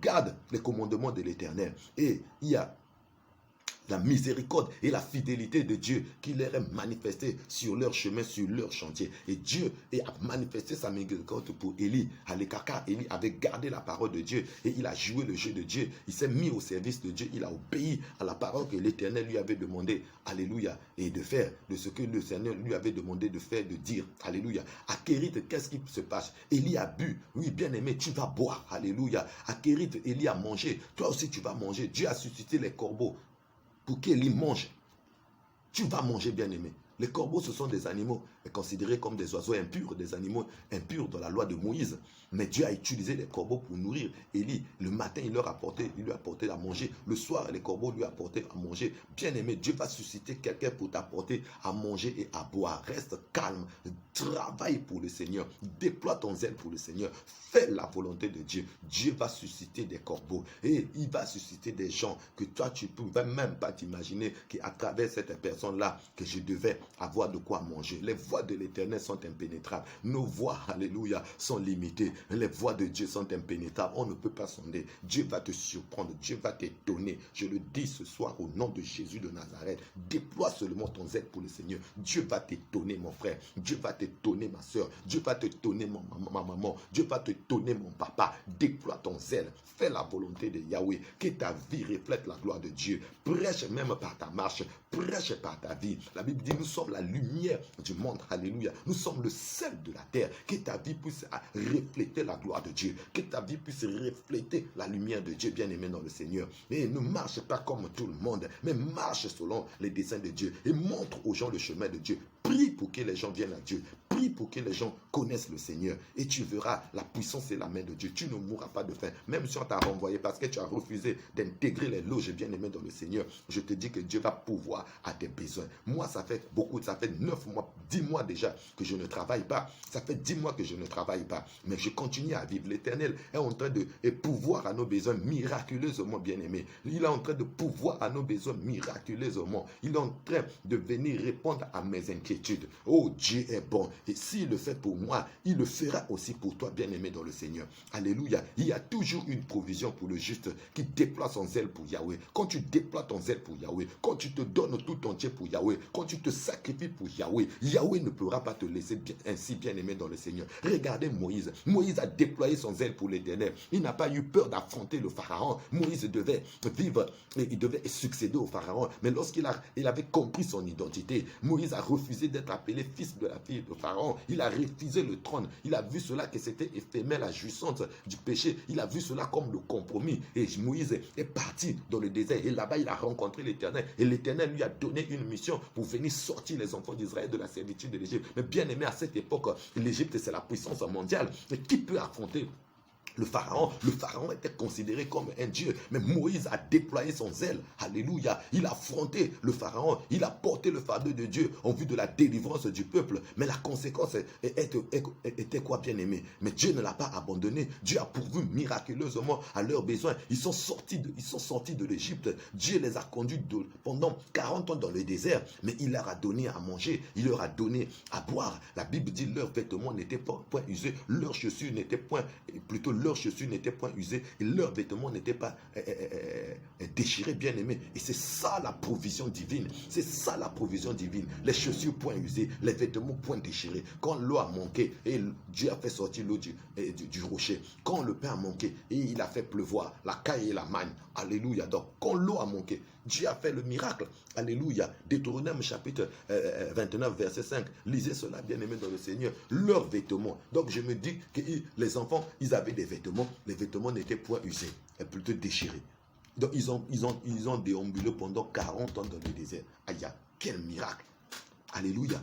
gardent les commandements de l'Éternel. Et il y a la miséricorde et la fidélité de Dieu qui leur est manifestée sur leur chemin, sur leur chantier. Et Dieu a manifesté sa miséricorde pour Élie. Car Élie avait gardé la parole de Dieu et il a joué le jeu de Dieu. Il s'est mis au service de Dieu. Il a obéi à la parole que l'Éternel lui avait demandé. Alléluia. Et de faire de ce que le Seigneur lui avait demandé de faire, de dire. Alléluia. À Kérit, qu'est-ce qui se passe? Élie a bu. Oui, bien aimé, tu vas boire. Alléluia. À Kérit, Élie a mangé. Toi aussi, tu vas manger. Dieu a suscité les corbeaux pour qu'il mange. Tu vas manger, bien-aimé. Les corbeaux, ce sont des animaux considérés comme des oiseaux impurs, des animaux impurs dans la loi de Moïse. Mais Dieu a utilisé les corbeaux pour nourrir Élie. Le matin, il lui a apporté à manger. Le soir, les corbeaux lui apportaient à manger. Bien-aimé, Dieu va susciter quelqu'un pour t'apporter à manger et à boire. Reste calme. Travaille pour le Seigneur. Déploie ton zèle pour le Seigneur. Fais la volonté de Dieu. Dieu va susciter des corbeaux. Et il va susciter des gens que toi, tu ne pouvais même pas t'imaginer qu'à travers cette personne-là, que je devais avoir de quoi manger. Les voies de l'Éternel sont impénétrables. Nos voies, alléluia, sont limitées. Les voies de Dieu sont impénétrables. On ne peut pas sonder. Dieu va te surprendre. Dieu va t'étonner. Je le dis ce soir au nom de Jésus de Nazareth. Déploie seulement ton zèle pour le Seigneur. Dieu va t'étonner, mon frère. Dieu va t'étonner, ma soeur. Dieu va t'étonner, ma maman. Dieu va t'étonner, mon papa. Déploie ton zèle. Fais la volonté de Yahweh. Que ta vie reflète la gloire de Dieu. Prêche même par ta marche. Prêche par ta vie. La Bible dit, nous sommes la lumière du monde. Alléluia. Nous sommes le sel de la terre. Que ta vie puisse refléter la gloire de Dieu. Que ta vie puisse refléter la lumière de Dieu, bien-aimé dans le Seigneur. Et ne marche pas comme tout le monde, mais marche selon les desseins de Dieu. Et montre aux gens le chemin de Dieu. Prie pour que les gens viennent à Dieu. Prie pour que les gens connaissent le Seigneur. Et tu verras la puissance et la main de Dieu. Tu ne mourras pas de faim. Même si on t'a renvoyé parce que tu as refusé d'intégrer les loges bien-aimés dans le Seigneur, je te dis que Dieu va pouvoir à tes besoins. Moi, ça fait beaucoup, ça fait 9 mois, 10 mois déjà que je ne travaille pas. Ça fait 10 mois que je ne travaille pas. Mais je continue à vivre. L'Éternel est en train de pouvoir à nos besoins miraculeusement, bien-aimés. Il est en train de pouvoir à nos besoins miraculeusement. Il est en train de venir répondre à mes inquiétudes. Oh, Dieu est bon. Et s'il le fait pour moi, il le fera aussi pour toi, bien-aimé dans le Seigneur. Alléluia. Il y a toujours une provision pour le juste qui déploie son zèle pour Yahweh. Quand tu déploies ton zèle pour Yahweh, quand tu te donnes tout entier pour Yahweh, quand tu te sacrifies pour Yahweh, Yahweh Yahweh ne pourra pas te laisser ainsi bien-aimé dans le Seigneur. Regardez Moïse. Moïse a déployé son zèle pour l'Éternel. Il n'a pas eu peur d'affronter le Pharaon. Moïse devait vivre, il devait succéder au Pharaon. Mais lorsqu'il avait compris son identité, Moïse a refusé d'être appelé fils de la fille de Pharaon. Il a refusé le trône. Il a vu cela que c'était éphémère, la jouissance du péché. Il a vu cela comme le compromis. Et Moïse est parti dans le désert. Et là-bas, il a rencontré l'Éternel. Et l'Éternel lui a donné une mission pour venir sortir les enfants d'Israël de la servitude de l'Égypte. Mais bien aimé, à cette époque, l'Égypte, c'est la puissance mondiale. Mais qui peut affronter le Pharaon était considéré comme un dieu, mais Moïse a déployé son zèle. Alléluia. Il a affronté le Pharaon. Il a porté le fardeau de Dieu en vue de la délivrance du peuple. Mais la conséquence était quoi, bien aimé? Mais Dieu ne l'a pas abandonné. Dieu a pourvu miraculeusement à leurs besoins. Ils sont sortis de l'Égypte. Dieu les a conduits pendant 40 ans dans le désert, mais il leur a donné à manger. Il leur a donné à boire. La Bible dit leurs vêtements n'étaient pas point usés, leurs chaussures n'étaient point, plutôt leurs chaussures n'étaient point usées et leurs vêtements n'étaient pas déchirés, bien aimés. Et c'est ça la provision divine. C'est ça la provision divine. Les chaussures point usées, les vêtements point déchirés. Quand l'eau a manqué et Dieu a fait sortir l'eau du rocher. Quand le pain a manqué et il a fait pleuvoir la caille et la manne. Alléluia. Donc quand l'eau a manqué, Dieu a fait le miracle. Alléluia. Deutéronome chapitre 29 verset 5. Lisez cela, bien aimé dans le Seigneur. Leurs vêtements. Donc je me dis que les enfants, ils avaient des vêtements. Les vêtements n'étaient point usés, mais plutôt déchirés. Donc ils ont déambulé pendant 40 ans dans le désert. Aïe, quel miracle. Alléluia.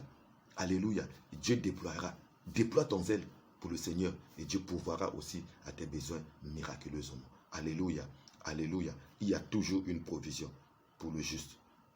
Alléluia. Et Dieu déploiera. Déploie ton zèle pour le Seigneur et Dieu pourvoira aussi à tes besoins miraculeusement. Alléluia. Alléluia. Il y a toujours une provision pour le juste.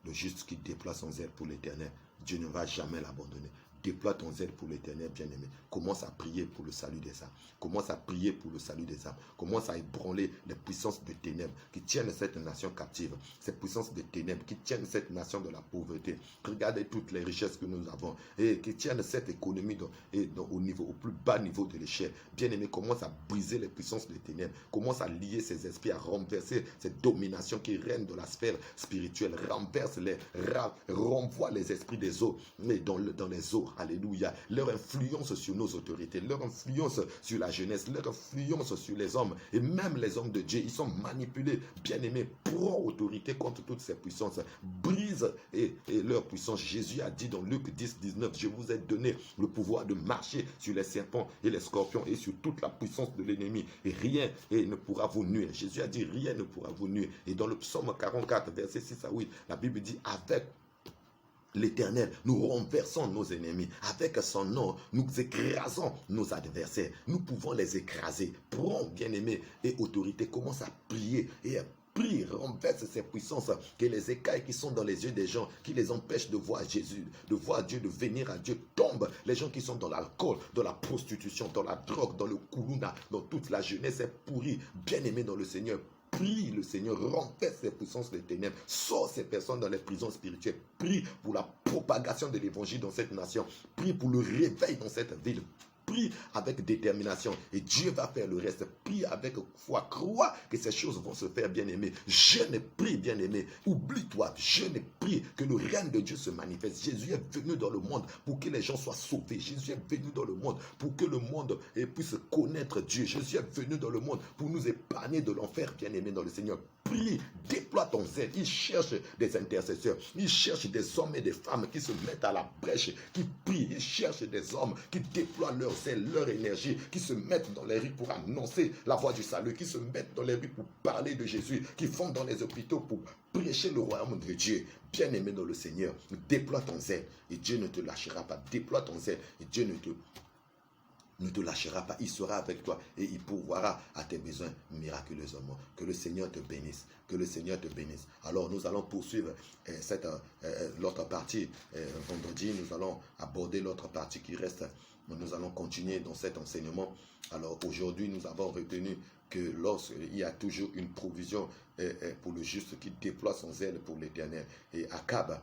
Le juste qui déploie son zèle pour l'Éternel, Dieu ne va jamais l'abandonner. Déploie ton zèle pour l'Éternel, bien-aimé. Commence à prier pour le salut des âmes. Commence à prier pour le salut des âmes. Commence à ébranler les puissances de ténèbres qui tiennent cette nation captive. Ces puissances de ténèbres qui tiennent cette nation de la pauvreté. Regardez toutes les richesses que nous avons et qui tiennent cette économie au plus bas niveau de l'échelle. Bien-aimé, commence à briser les puissances de ténèbres. Commence à lier ces esprits, à renverser cette domination qui règne dans la sphère spirituelle. Renvoie les esprits des eaux, mais dans les eaux. Alléluia. Leur influence sur nos autorités, leur influence sur la jeunesse, leur influence sur les hommes et même les hommes de Dieu, ils sont manipulés. Bien-aimés, prends autorité contre toutes ces puissances. Brise et leur puissance. Jésus a dit dans Luc 10, 19, je vous ai donné le pouvoir de marcher sur les serpents et les scorpions et sur toute la puissance de l'ennemi et rien ne pourra vous nuire. Jésus a dit rien ne pourra vous nuire. Et dans le psaume 44, verset 6 à 8, la Bible dit avec l'Éternel, nous renversons nos ennemis. Avec son nom, nous écrasons nos adversaires. Nous pouvons les écraser. Prends, bien-aimé, et autorité, commence à prier et à prie, renverse ces puissances, que les écailles qui sont dans les yeux des gens, qui les empêchent de voir Jésus, de voir Dieu, de venir à Dieu, tombent. Les gens qui sont dans l'alcool, dans la prostitution, dans la drogue, dans le koulouna, dans toute la jeunesse est pourrie. Bien-aimé dans le Seigneur, prie le Seigneur, renverse ces puissances des ténèbres, sort ces personnes dans les prisons spirituelles, prie pour la propagation de l'évangile dans cette nation, prie pour le réveil dans cette ville. Prie avec détermination et Dieu va faire le reste. Prie avec foi. Crois que ces choses vont se faire, bien-aimé. Jeûne et prie, bien-aimé. Oublie-toi. Jeûne et prie que le règne de Dieu se manifeste. Jésus est venu dans le monde pour que les gens soient sauvés. Jésus est venu dans le monde pour que le monde puisse connaître Dieu. Jésus est venu dans le monde pour nous épargner de l'enfer, bien-aimé dans le Seigneur. Prie, déploie ton zèle. Il cherche des intercesseurs. Il cherche des hommes et des femmes qui se mettent à la brèche, qui prient. Il cherche des hommes qui déploient leur zèle, leur énergie, qui se mettent dans les rues pour annoncer la voix du salut, qui se mettent dans les rues pour parler de Jésus, qui vont dans les hôpitaux pour prêcher le royaume de Dieu. Bien-aimé dans le Seigneur, déploie ton zèle et Dieu ne te lâchera pas. Déploie ton zèle et Dieu ne te lâchera pas, il sera avec toi et il pourvoira à tes besoins miraculeusement. Que le Seigneur te bénisse, que le Seigneur te bénisse. Alors nous allons poursuivre l'autre partie. Vendredi, nous allons aborder l'autre partie qui reste. Nous allons continuer dans cet enseignement. Alors aujourd'hui, nous avons retenu que lorsqu'il y a toujours une provision pour le juste qui déploie son zèle pour l'Éternel. Et Akab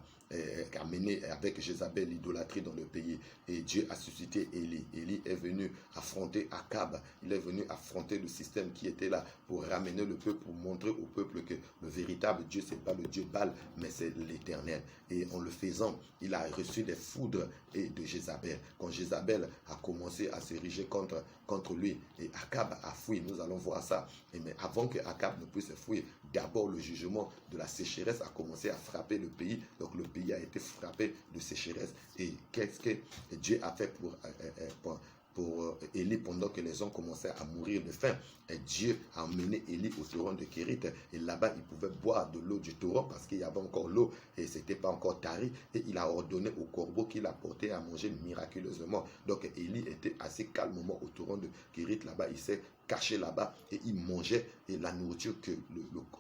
amené avec Jézabel l'idolâtrie dans le pays. Et Dieu a suscité Élie. Élie est venu affronter Akab. Il est venu affronter le système qui était là pour ramener le peuple, pour montrer au peuple que le véritable Dieu, ce n'est pas le Dieu Baal, mais c'est l'Éternel. Et en le faisant, il a reçu des foudres de Jézabel. Quand Jézabel a commencé à s'ériger contre lui, et Akab a fui, nous allons voir ça. Mais avant que Akab ne puisse fuir, d'abord le jugement de la sécheresse a commencé à frapper le pays. Donc le pays a été frappé de sécheresse. Et qu'est-ce que Dieu a fait pour Élie pendant que les hommes commençaient à mourir de faim? Et Dieu a emmené Élie au torrent de Kérit. Et là-bas, il pouvait boire de l'eau du torrent parce qu'il y avait encore l'eau et ce n'était pas encore tari. Et il a ordonné au corbeau qu'il apportait à manger miraculeusement. Donc Élie était assez calmement au torrent de Kérit. Là-bas, il s'est caché là-bas et il mangeait la nourriture que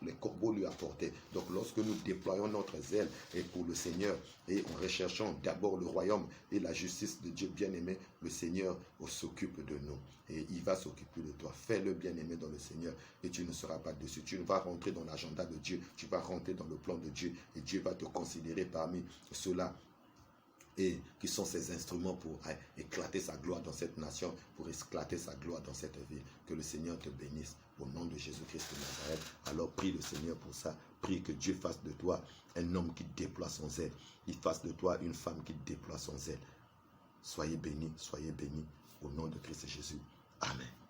les corbeaux lui apportaient. Donc lorsque nous déployons notre zèle et pour le Seigneur et en recherchant d'abord le royaume et la justice de Dieu bien-aimé, le Seigneur s'occupe de nous et il va s'occuper de toi. Fais-le bien-aimé dans le Seigneur et tu ne seras pas déçu. Tu vas rentrer dans l'agenda de Dieu, tu vas rentrer dans le plan de Dieu et Dieu va te considérer parmi ceux-là et qui sont ses instruments pour éclater sa gloire dans cette nation, pour éclater sa gloire dans cette ville. Que le Seigneur te bénisse au nom de Jésus-Christ de Nazareth. Alors prie le Seigneur pour ça. Prie que Dieu fasse de toi un homme qui déploie son zèle. Il fasse de toi une femme qui déploie son zèle. Soyez bénis au nom de Christ Jésus. Amen.